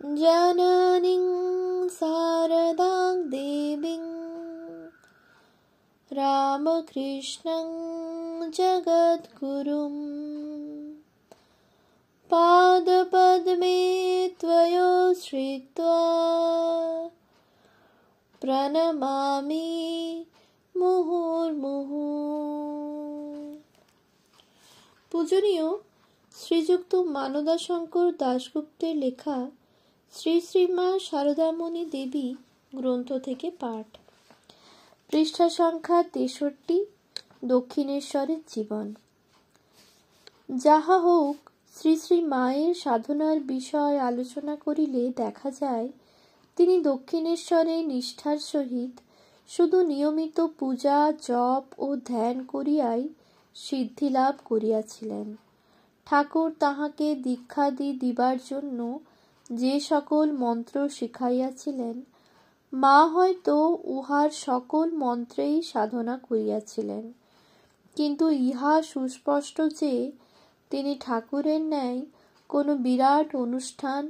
जननीं शारदां देवीं रामकृष्णं जगद्गुरुं पादपद्मे त्वयोश्रित्वा प्रणमामि মুহুর্মুহু। পূজনীয় শ্রীযুক্ত মানদাশঙ্কর দাশগুপ্তের লেখা শ্রী শ্রীমা শারদামণি দেবী গ্রন্থ থেকে পাঠ। পৃষ্ঠা সংখ্যা 63। দক্ষিণেশ্বরের জীবন। যাহা হোক, শ্রী শ্রী মায়ের সাধনার বিষয় আলোচনা করিলে দেখা যায় তিনি দক্ষিণেশ্বরে নিষ্ঠার সহিত শুধু নিয়মিত পূজা জপ ও ধ্যান করিয়াই সিদ্ধিলাভ করিয়াছিলেন। ঠাকুর তাহাকে দীক্ষাদি দিবার জন্য যে সকল মন্ত্র শিখাইয়াছিলেন, মা হয়তো উহার সকল মন্ত্রেই সাধনা করিয়াছিলেন, কিন্তু ইহা সুস্পষ্ট যে তিনি ঠাকুরের ন্যায় কোনো বিরাট অনুষ্ঠান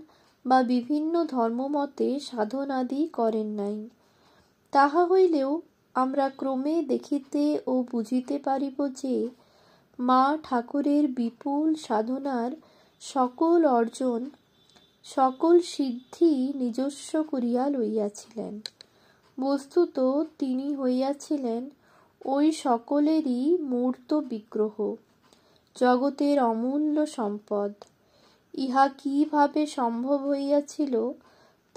বা বিভিন্ন ধর্মমতে সাধনাদি করেন নাই। তাহা হইলেও আমরা ক্রমে দেখিতে ও বুঝিতে পারিব যে মা ঠাকুরের বিপুল সাধনার সকল অর্জন, সকল সিদ্ধি নিজস্ব করিয়া লইয়াছিলেন। বস্তুত তিনি হইয়াছিলেন ওই সকলেরই মূর্ত বিগ্রহ, জগতের অমূল্য সম্পদ। ইহা কিভাবে সম্ভব হইয়াছিল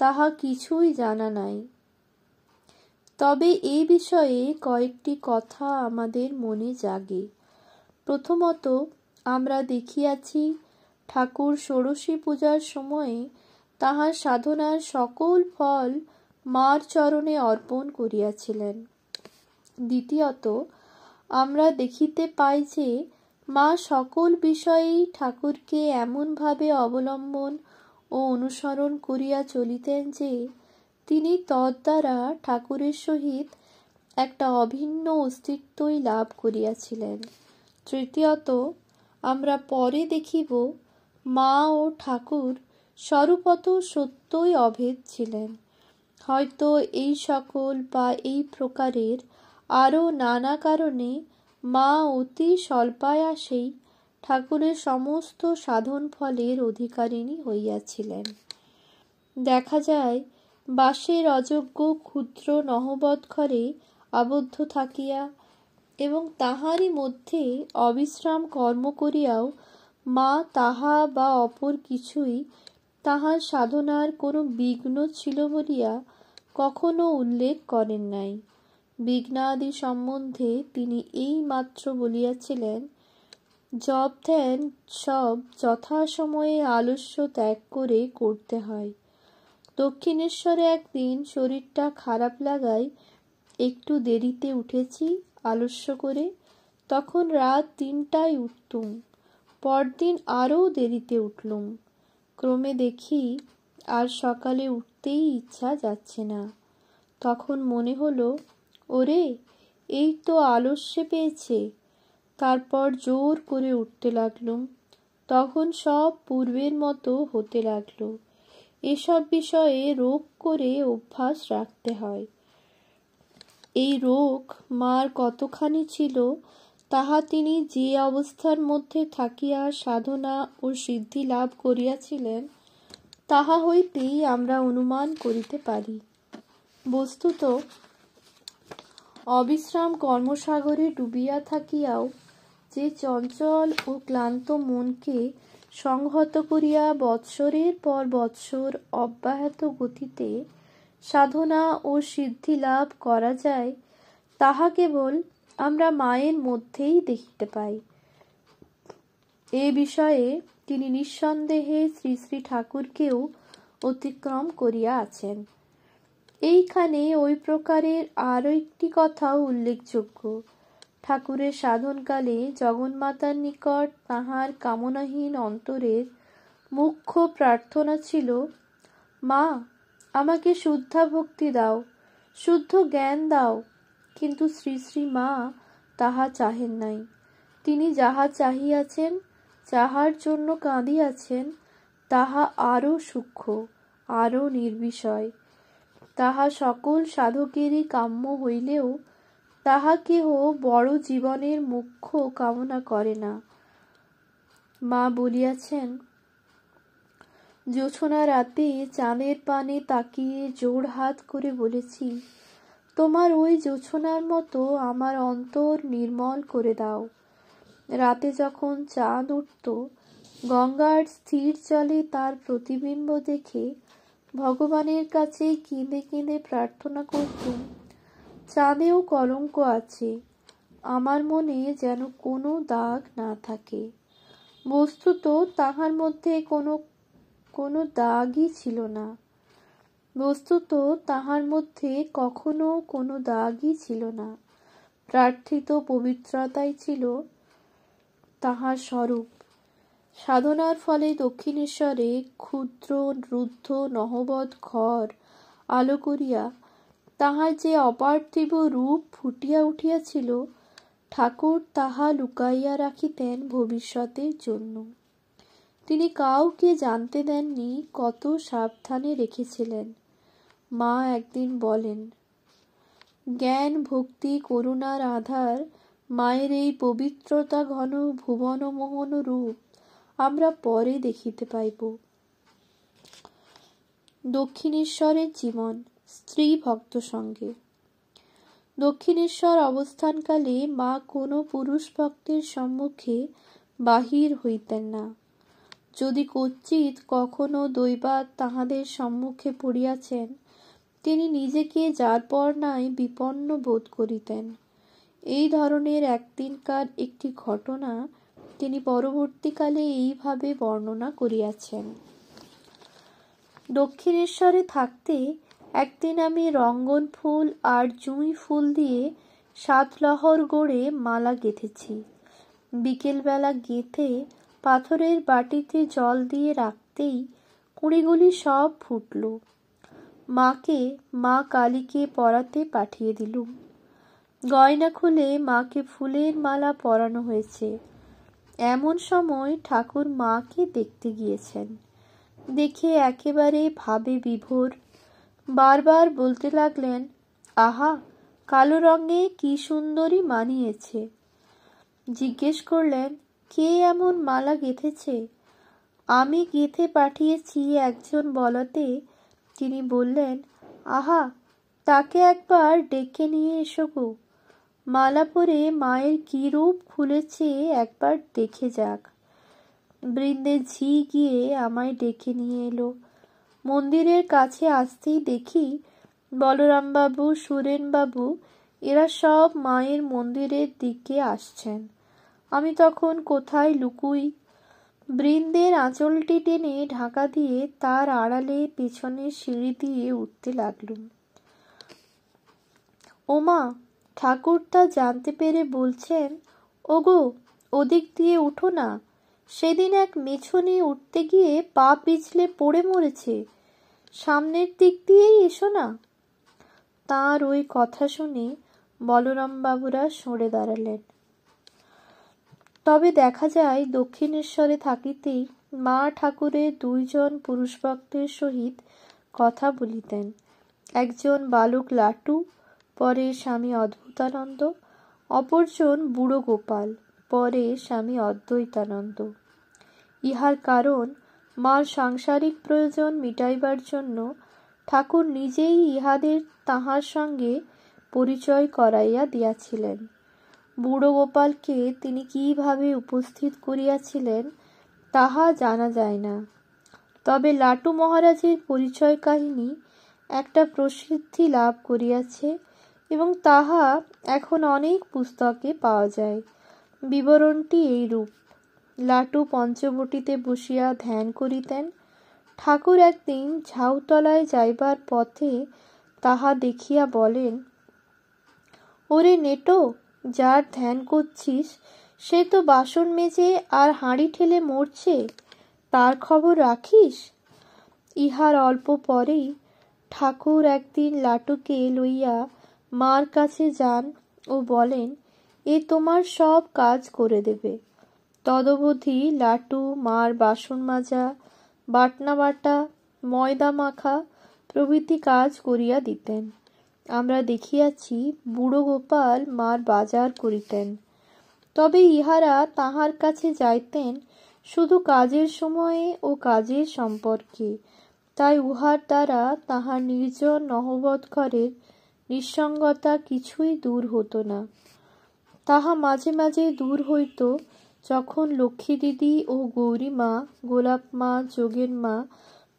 তাহা কিছুই জানা নাই। তবে এই বিষয়ে কয়েকটি কথা আমাদের মনে জাগে। প্রথমত, আমরা দেখিয়াছি ঠাকুর ষোড়শী পূজার সময়ে তাহার সাধনার সকল ফল মার চরণে অর্পণ করিয়াছিলেন। দ্বিতীয়ত, আমরা দেখিতে পাই যে মা সকল বিষয়েই ঠাকুরকে এমনভাবে অবলম্বন ও অনুসরণ করিয়া চলিতেন যে তিনি তদ্বারা ঠাকুরের সহিত একটা অভিন্ন অস্তিত্বই লাভ করিয়াছিলেন। তৃতীয়ত, আমরা পরে দেখিব মা ও ঠাকুর স্বরূপত সত্যই অভেদ ছিলেন। হয়তো এই সকল বা এই প্রকারের আরও নানা কারণে মা অতি স্বল্পায়াসেই ঠাকুরের সমস্ত সাধন ফলের অধিকারিণী হইয়াছিলেন। দেখা যায় বাসের অযোগ্য ক্ষুদ্র নহবৎ ঘরে আবদ্ধ থাকিয়া এবং তাহারই মধ্যে অবিশ্রাম কর্ম করিয়াও মা তাহা বা অপর কিছুই তাহার সাধনার কোনো বিঘ্ন ছিল বলিয়া কখনো উল্লেখ করেন নাই। বিঘ্নাদি সম্বন্ধে তিনি এই মাত্র বলিয়াছিলেন, জপ ধ্যান সব যথাসময়ে আলস্য ত্যাগ করে করতে হয়। দক্ষিণেশ্বরে একদিন শরীরটা খারাপ লাগায় একটু দেরিতে উঠেছি আলস্য করে, তখন রাত 3টায় উঠতুম, পরদিন আরও দেরিতে উঠলুম। ক্রমে দেখি আর সকালে উঠতেই ইচ্ছা যাচ্ছে না। তখন মনে হলো, ওরে, এই তো আলস্যে পেয়েছে। তারপর জোর করে উঠতে লাগলুম। তখন সব পূর্বের মতো হতে লাগলো। এসব বিষয়ে রোগ করে অভ্যাস রাখতে হয়। এই রোগ মার কতখানি ছিল তাহা তিনি যে অবস্থার মধ্যে থাকিয়া সাধনা ও সিদ্ধি লাভ করিয়াছিলেন তাহা হইতেই আমরা অনুমান করিতে পারি। বস্তুত অবিশ্রাম কর্মসাগরে ডুবিয়া থাকিয়াও যে চঞ্চল ও ক্লান্ত মনকে সংহত করিয়া বৎসরের পর বৎসর অব্যাহত গতিতে সাধনা ও সিদ্ধি লাভ করা যায় তাহা কেবল আমরা মায়ের মধ্যেই দেখিতে পাই। এ বিষয়ে তিনি নিঃসন্দেহে শ্রী শ্রী ঠাকুরকেও অতিক্রম করিয়া আছেন। এইখানে ওই প্রকারের আরও একটি কথাও উল্লেখযোগ্য। ঠাকুরের সাধনকালে জগন্মাতার নিকট তাহার কামনাহীন অন্তরের মুখ্য প্রার্থনা ছিল, মা, আমাকে শুদ্ধা ভক্তি দাও, শুদ্ধ জ্ঞান দাও। কিন্তু শ্রী শ্রী মা তাহা চাহেন নাই। তিনি যাহা চাহিয়াছেন, যাহার জন্য কাঁদিয়াছেন, তাহা আরও সূক্ষ্ম, আরও নির্বিষয়। তাহা সকল সাধকেরই কাম্য হইলেও তাহা কেহ বড় জীবনের মুখ্য কামনা করে না। মা বলিয়াছেন, জোছনা রাতে চাঁদের পানে তাকিয়ে জোড়হাত করে বলেছি, তোমার ওই জোছনার মতো আমার অন্তর নির্মল করে দাও। রাতে যখন চাঁদ উঠত, গঙ্গার স্থির জলে তার প্রতিবিম্ব দেখে ভগবানের কাছে কেঁদে কেঁদে প্রার্থনা করতুম, চাঁদেও কলঙ্ক আছে, আমার মনে যেন কোনো দাগ না থাকে। বস্তুত তাহার মধ্যে কোনো দাগই ছিল না। বস্তুত তাহার মধ্যে কখনো কোনো দাগই ছিল না। প্রার্থিত পবিত্রতাই ছিল তাহার স্বরূপ। সাধনার ফলে দক্ষিণেশ্বরে ক্ষুদ্র রুদ্ধ নহবৎ ঘর আলো করিয়া তাহার যে অপার্থিব রূপ ফুটিয়া উঠিয়াছিল, ঠাকুর তাহা লুকাইয়া রাখিতেন ভবিষ্যতের জন্য। তিনি কাউকে জানতে দেননি, কত সাবধানে রেখেছিলেন। মা একদিন বলেন, জ্ঞান ভক্তি করুণার আধার মায়ের এই পবিত্রতা ঘন ভুবন মোহন রূপ আমরা পরে দেখিতে পাইব। দক্ষিণেশ্বরের জীবন স্ত্রী ভক্ত সঙ্গে। দক্ষিণেশ্বর অবস্থানকালে মা কোনো পুরুষ ভক্তের সম্মুখে বাহির হইতেন না। যদি কচ্চিৎ কখনো দৈবাৎ তাহাদের সম্মুখে পড়িয়াছেন, তিনি নিজেকে যারপরনাই বিপন্ন বোধ করিতেন। এই ধরনের একদিনকার একটি ঘটনা তিনি পরবর্তীকালে এইভাবে বর্ণনা করিয়াছেন। দক্ষিণেশ্বরে থাকতে একদিন আমি রঙ্গন ফুল আর জুঁই ফুল দিয়ে 7 লহর গড়ে মালা গেঁথেছি। বিকেলবেলা গেঁথে পাথরের বাটিতে জল দিয়ে রাখতেই কুঁড়িগুলি সব ফুটল। মা কালীকে পরাতে পাঠিয়ে দিলুম। গয়না খুলে মাকে ফুলের মালা পরানো হয়েছে। এমন সময় ঠাকুর মাকে দেখতে গিয়েছেন। দেখে একেবারে ভাবে বিভোর। বারবার বলতে লাগলেন, আহা, কালো রঙে কি সুন্দরী মানিয়েছে। জিজ্ঞেস করলেন, কে এমন মালা গেঁথেছে? আমি গেঁথে পাঠিয়েছি একজন বলাতে তিনি বললেন, আহা, তাকে একবার ডেকে নিয়ে এসো গো। মালা পরে মায়ের কি রূপ খুলেছে একবার দেখে যাক। বৃন্দে ঝি গিয়ে আমায় ডেকে নিয়ে এলো। মন্দিরের কাছে আসতেই দেখি বলরামবাবু, সুরেনবাবু এরা সব মায়ের মন্দিরের দিকে আসছেন। আমি তখন কোথায় লুকুই? বৃন্দের আঁচলটি টেনে ঢাকা দিয়ে তার আড়ালে পেছনের সিঁড়ি দিয়ে উঠতে লাগলুম। ওমা, ঠাকুর তা জানতে পেরে বলছেন, ওগো, ওদিক দিয়ে উঠো না, সেদিন এক মেছুনি উঠতে গিয়ে পা পিছলে পড়ে মরেছে, সামনের দিক দিয়েই এসো না। তাঁর ওই কথা শুনে বলরামবাবুরা সরে দাঁড়ালেন। তবে দেখা যায় দক্ষিণেশ্বরে থাকিতেই মা ঠাকুরের 2 জন পুরুষ ভক্তের সহিত কথা বলিতেন। একজন বালক লাটু, পরে স্বামী অদ্ভুতানন্দ, অপরজন বুড়ো গোপাল, পরে স্বামী অদ্বৈতানন্দ। ইহার কারণ মার সাংসারিক প্রয়োজন মিটাইবার জন্য ঠাকুর নিজেই ইহাদের তাহার সঙ্গে পরিচয় করাইয়া দিয়াছিলেন। বুড়ো গোপালকে তিনি কিভাবে উপস্থিত করিয়াছিলেন তাহা জানা যায় না। তবে লাটু মহারাজের পরিচয় কাহিনী একটা প্রসিদ্ধি লাভ করিয়াছে এবং তাহা এখন অনেক পুস্তকে পাওয়া যায়। বিবরণটি এইরূপ। লাটু পঞ্চবটিতে বসিয়া ধ্যান করিতেন। ঠাকুর একদিন ঝাউতলায় যাইবার পথে তাহা দেখিয়া বলেন, ওরে নেটো, যার ধ্যান করছিস সে তো বাসন মেজে আর হাঁড়ি ঠেলে মরছে, তার খবর রাখিস? ইহার অল্প পরেই ঠাকুর একদিন লাটুকে লইয়া মার কাছে যান ও বলেন, এ তোমার সব কাজ করে দেবে। তদবধি লাটু মার বাসন মাজা, বাটনা বাটা, ময়দা মাখা প্রভৃতি কাজ করিয়া দিতেন। আমরা দেখিয়াছি বুড়ো গোপাল মার বাজার করিতেন। তবে ইহারা তাহার কাছে যাইতেন শুধু কাজের সময়ে ও কাজের সম্পর্কে, তাই উহার দ্বারা তাহার নির্জন নহবৎ ঘরের নিঃসঙ্গতা কিছুই দূর হতো না। তাহা মাঝে মাঝে দূর হইত যখন লক্ষ্মী দিদি ও গৌরী মা, গোলাপ মা, যোগেন মা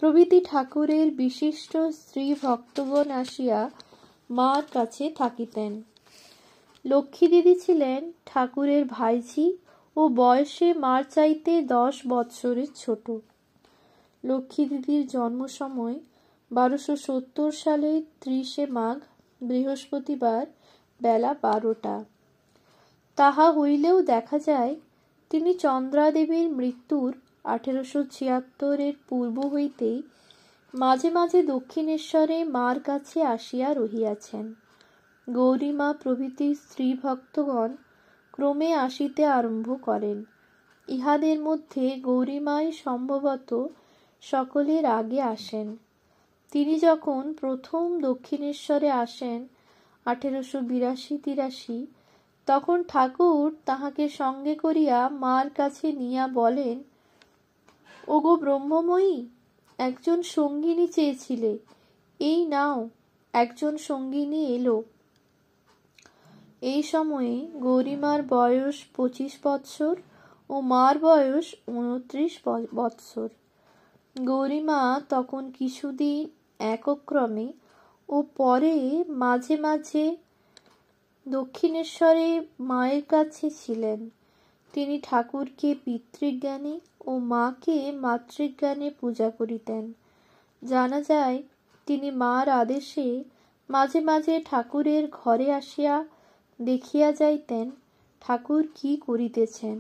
প্রভৃতি ঠাকুরের বিশিষ্ট স্ত্রী ভক্তগণ আসিয়া মার কাছে থাকিতেন। লক্ষ্মী দিদি ছিলেন ঠাকুরের ভাইঝি ও বয়সে মার চাইতে 10 বৎসরের ছোট। লক্ষ্মী দিদির জন্ম সময় 1270 সালের 30 মাঘ বৃহস্পতিবার বেলা 12টা। তাহা হইলেও দেখা যায় তিনি চন্দ্রাদেবীর মৃত্যুর 1876 পূর্ব হইতেই মাঝে মাঝে দক্ষিণেশ্বরে মার কাছে আসিয়া রহিয়াছেন। গৌরীমা প্রভৃতি স্ত্রী ভক্তগণ ক্রমে আসিতে আরম্ভ করেন। ইহাদের মধ্যে গৌরীমাই সম্ভবত সকলের আগে আসেন। তিনি যখন প্রথম দক্ষিণেশ্বরে আসেন 1882-83, তখন ঠাকুর তাহাকে সঙ্গে করিয়া মার কাছে নিয়া বলেন, ওগো ব্রহ্মময়ী, একজন সঙ্গিনী চেয়েছিলে, এই নাও একজন সঙ্গিনী এলো। এই সময়ে গৌরীমার বয়স 25 বৎসর ও মার বয়স 29 বৎসর। গৌরীমা তখন কিছুদিন একক্রমে ও পরে মাঝে মাঝে দক্ষিণেশ্বরে মায়ের কাছে ছিলেন। তিনি ঠাকুরকে পিতৃজ্ঞানে ও মাকে মাতৃজ্ঞানে পূজা করিতেন। জানা যায় তিনি মার আদেশে মাঝে মাঝে ঠাকুরের ঘরে আসিয়া দেখিয়া যাইতেন ঠাকুর কি করিতেছেন,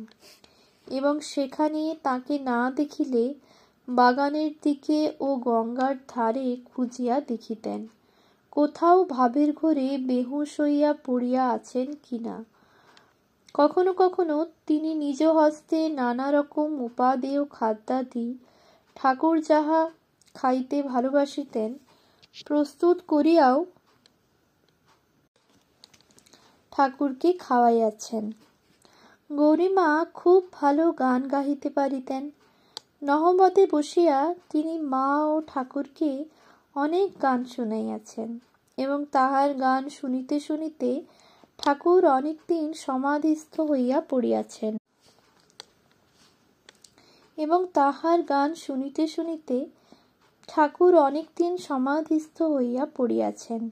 এবং সেখানে তাকে না দেখিলে বাগানের দিকে ও গঙ্গার ধারে খুঁজিয়া দেখিতেন কোথাও ভাবের ঘোরে বেহুঁশ হইয়া পড়িয়া আছেন কিনা। কখনো কখনো তিনি নিজ হস্তে নানা রকম উপাদেয় খাদ্যাদি ঠাকুর যাহা খাইতে ভালোবাসিতেন প্রস্তুত করিয়াও ঠাকুরকে খাওয়াইয়াছেন। গৌরীমা খুব ভালো গান গাহিতে পারিতেন। নহবতে বসিয়া তিনি মা ও ঠাকুরকে অনেক গান শুনাইয়াছেন, এবং তাহার গান শুনিতে শুনিতে ঠাকুর অনেকদিন সমাধিস্থ হইয়া পড়িয়াছেন।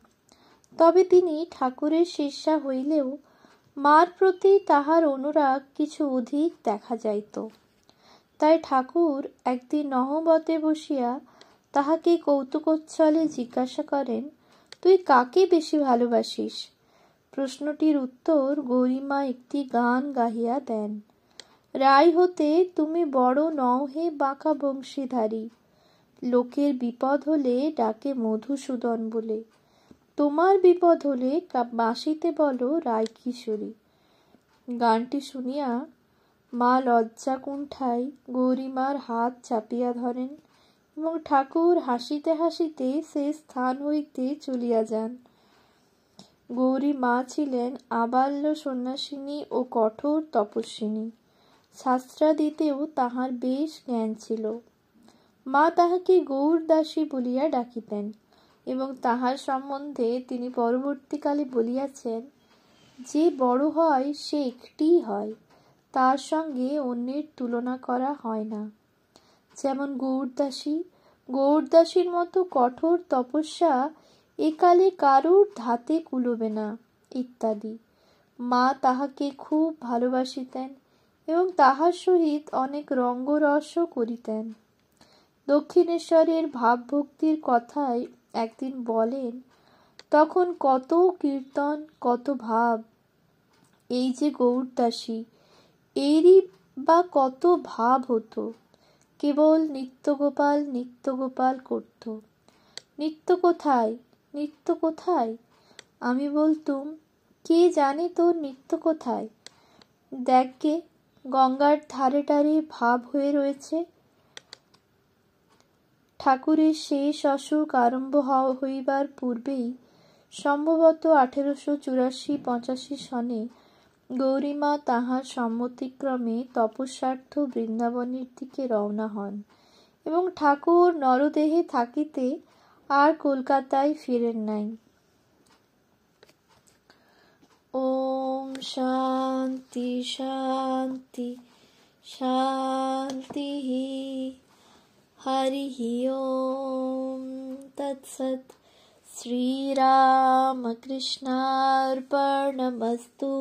তবে তিনি ঠাকুরের শিষ্যা হইলেও মার প্রতি তাহার অনুরাগ কিছু অধিক দেখা যাইত। তাই ঠাকুর একদিন নহবতে বসিয়া তাহাকে কৌতুকোচ্ছলে জিজ্ঞাসা করেন, তুই কাকে বেশি ভালোবাসিস? প্রশ্নটির উত্তর গৌরীমা একটি গান গাহিয়া দেন। রায় হতে তুমি বড় নও হে বাঁকা বংশীধারী, লোকের বিপদ হলে ডাকে মধুসূদন বলে, তোমার বিপদ হলে বাঁশিতে বলো রায় কিশোরী। গানটি শুনিয়া মা লজ্জা কুণ্ঠায় গৌরীমার হাত চাপিয়া ধরেন, এবং ঠাকুর হাসিতে হাসিতে সে স্থান হইতে চলিয়া যান। গৌরী মা ছিলেন আবাল্য সন্ন্যাসিনী ও কঠোর তপস্বিনী। শাস্ত্রাদিতেও তাহার বেশ জ্ঞান ছিল। মা তাহাকে গৌরদাসী বলিয়া ডাকিতেন, এবং তাহার সম্বন্ধে তিনি পরবর্তীকালে বলিয়াছেন, যে বড় হয় সে একটিই হয়, তার সঙ্গে অন্যের তুলনা করা হয় না। যেমন গৌরদাসীর মতো কঠোর তপস্যা একালে কারুর ধাতে কুলোবে না, ইত্যাদি। মা তাহাকে খুব ভালোবাসিতেন এবং তাহার সহিত অনেক রঙ্গরসও করিতেন। দক্ষিণেশ্বরের ভাবভক্তির কথাই একদিন বলেন, তখন কত কীর্তন, কত ভাব, এই যে গৌরদাসী, এরই বা কত ভাব হতো। কেবল নিত্যগোপাল নিত্যগোপাল করত। নিত্য কোথায়, নিত্য কোথায়? আমি বলতুম, কে জানে তোর নিত্য কোথায়? দেখগে গঙ্গার ধারে টারে ভাব হয়ে রয়েছে। ঠাকুরের শেষ অসুখ আরম্ভ হইবার পূর্বেই সম্ভবত 1884-85 সনে গৌরীমা তাহার সম্মতিক্রমে তপস্যার্থ বৃন্দাবনের দিকে রওনা হন এবং ঠাকুর নরদেহে থাকিতে আর কলকাতায় ফিরেন নাই। ওম শান্তি শান্তি শান্তি। হরি ওম তৎসৎ। শ্রীরামকৃষ্ণার্পণমস্তু।